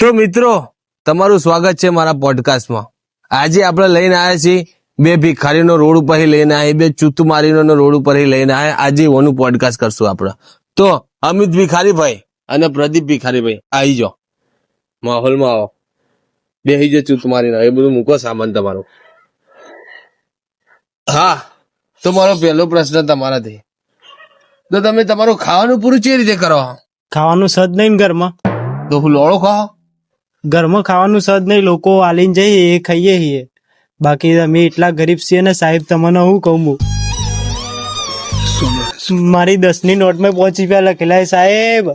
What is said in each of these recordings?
તો મિત્રો તમારું સ્વાગત છે મારા પોડકાસ્ટમાં। આજે આપણે લઈને આવ્યા છીએ બે ભિખારીનો રોડ ઉપર લઈને આવ્યા, બે ચૂતુમારીનો રોડ ઉપર લઈને આવ્યા। આજે ઓનું પોડકાસ્ટ કરશું આપણે। તો અમિત ભિખારીભાઈ અને પ્રદીપ ભિખારીભાઈ આવી જાઓ, માહોલમાં આવો, બેસી જાઓ ચૂતુમારીનો, એ બધું મૂકો સામાન તમારો। હા, તો મારો પહેલો પ્રશ્ન તમારાથી, તો તમે તમારું ખાવાનું પૂરું કેવી રીતે કરો? ખાવાનું સદ નહીં ને ઘરમાં, તો હું લોળો ખાઓ? ઘરમાં ખાવાનું સદ નહીં, લોકો આલીને જઈએ એ ખાઈએ છીએ। બાકી અમે એટલા ગરીબ છીએ ને સાહેબ, તમને હું કહું મારી 10 ની નોટમાં 5 રૂપિયા લખેલા છે સાહેબ।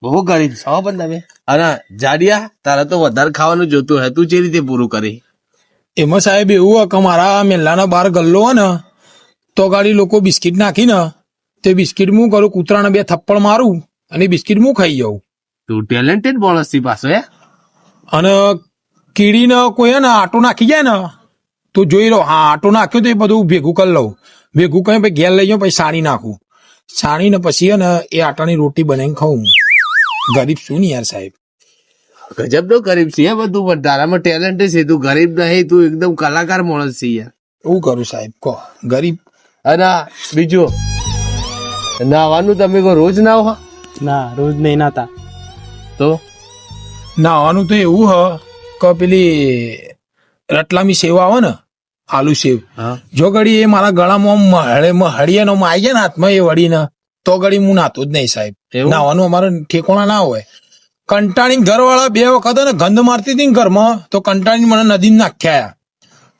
બહુ ગરીબ છો પણ તમે। અને જાડિયા, તારે તો વધારે ખાવાનું જોતું હે, તું જે રીતે પૂરું કરી? એમાં સાહેબ એવું હોય કે મારા મેલ્લાના બાર ગલ્લો હોય ને તો ગાડી લોકો બિસ્કિટ નાખી ને તે બિસ્કિટ હું કરું, કૂતરાને 2 થપ્પડ મારું અને બિસ્કિટ હું ખાઈ જાઉં। તું ટેલેન્ટેડ માણસ થી પાછો હે। અને કીડીને કોઈ હે ને આટો નાખી જાય ને તો જોઈ લો, હા આટો નાખ્યો તો એ બધું ભેગું કરી લઉં, ભેગું કરી પછી ઘેર લઈ જાઉં, પછી સાણી નાખું, સાણીને પછી હે ને એ આટાની રોટી બનાવીને ખાઉં। ગરીબ શું ને યાર સાહેબ, ગજબ નો ગરીબ છે બધું, પણ તારામાં ટેલેન્ટ છે, તું ગરીબ નહીં, તું એકદમ કલાકાર માણસ છે યાર। શું કરું સાહેબ કહો, ગરીબ। અને બીજું, નાવાનું તમે કોઈ રોજ નાવ હો? ના, રોજ નહીં નાતા। તો નાવાનું તો એવું હ કે પેલી રતલામી સેવ આવે ને, આલુ સેવ, જો ઘડી એ મારા ગળામાં હળિયાનો આવી જાય ને હાથમાં એ વળીને, તો ઘડી હું નાતો જ નહીં સાહેબ। નાવાનું અમારે ઠેકોણા ના હોય। કંટાળીને ઘરવાળા 2 વખત ને ગંધ મારતી હતી ને ઘરમાં, તો કંટાળીને મને નદીમાં નાખ્યા।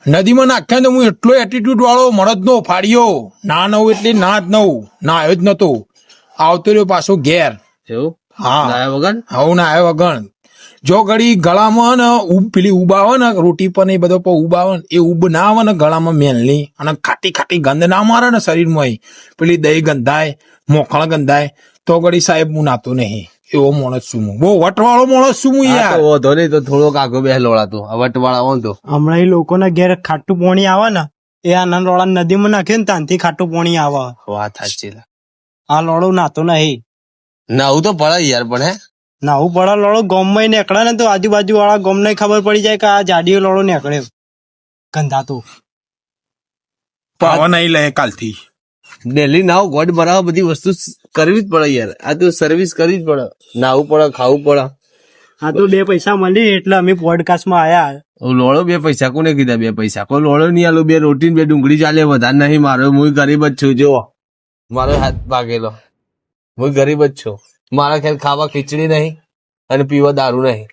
નદીમાં નાખ્યા તો હું એટલો એટીટ્યુડ વાળો મળદ નો ફાડ્યો, ના નવું એટલે ના જ નવું, ના આવ્યો જ નતો, આવતો રહ્યો પાછો ઘેર। એવું? હા, નાયા વગર? હું ના આવ્યો વગર। જો ઘડી ગળામાં ને પેલી ઉબ આવે ને રોટી પર ને એ બધો પર ઉબ આવે ને, એ ઉબ ના આવે ને ગળામાં મેલની, અને ખાટી ખાટી ગંધ ના મારે ને શરીરમાં, પેલી દહીં ગંધાય, મોખણ ગંધાય, તો ઘડી સાહેબ હું નાતો નહીં। એવો માણસ છું હું, બહુ વટવાળો માણસ છું હું યાર। વધો નહીં તો થોડોક આગળ બે લોડાતું, વટવાળા હોય તો હમણાં એ લોકોના ઘેર ખાટું પાણી આવે ને, એ આનંદ લોડા નદીમાં નાખ્યું ને ત્યાંથી ખાટું પાણી આવે। વાત સાચી। આ લોડો નાતો નહીં। નાવું તો પડે યાર, પણ હે નાવું પડા લોડો ગોમમાં નીકળે ને તો આજુબાજુ વાળા ગોમ ને ખબર પડી જાય કે આ જાડીયો લોડો નીકળ્યો ગંધાતો। પાવા નહીં લે કાલથી। ડેલી નાવ ગોડ બરાબર બધી વસ્તુ કરવી જ પડે યાર। આ તો સર્વિસ કરવી જ પડે, નાવું પડે, ખાવું પડે। આ તો 2 પૈસા મળી એટલે અમે પોડકાસ્ટમાં આયા। લોડો 2 પૈસા કોને કીધા 2 પૈસા? કોઈ લોડો નહીં આલો, 2 રોટી 2 ડુંગળી ચાલે, વધારે નહીં। મારો હું ગરીબ જ છું, જો મારો હાથ ભાગેલો, હું ગરીબ જ છું। મારા ખેર ખાવા ખીચડી નહીં અને પીવા દારૂ નહીં।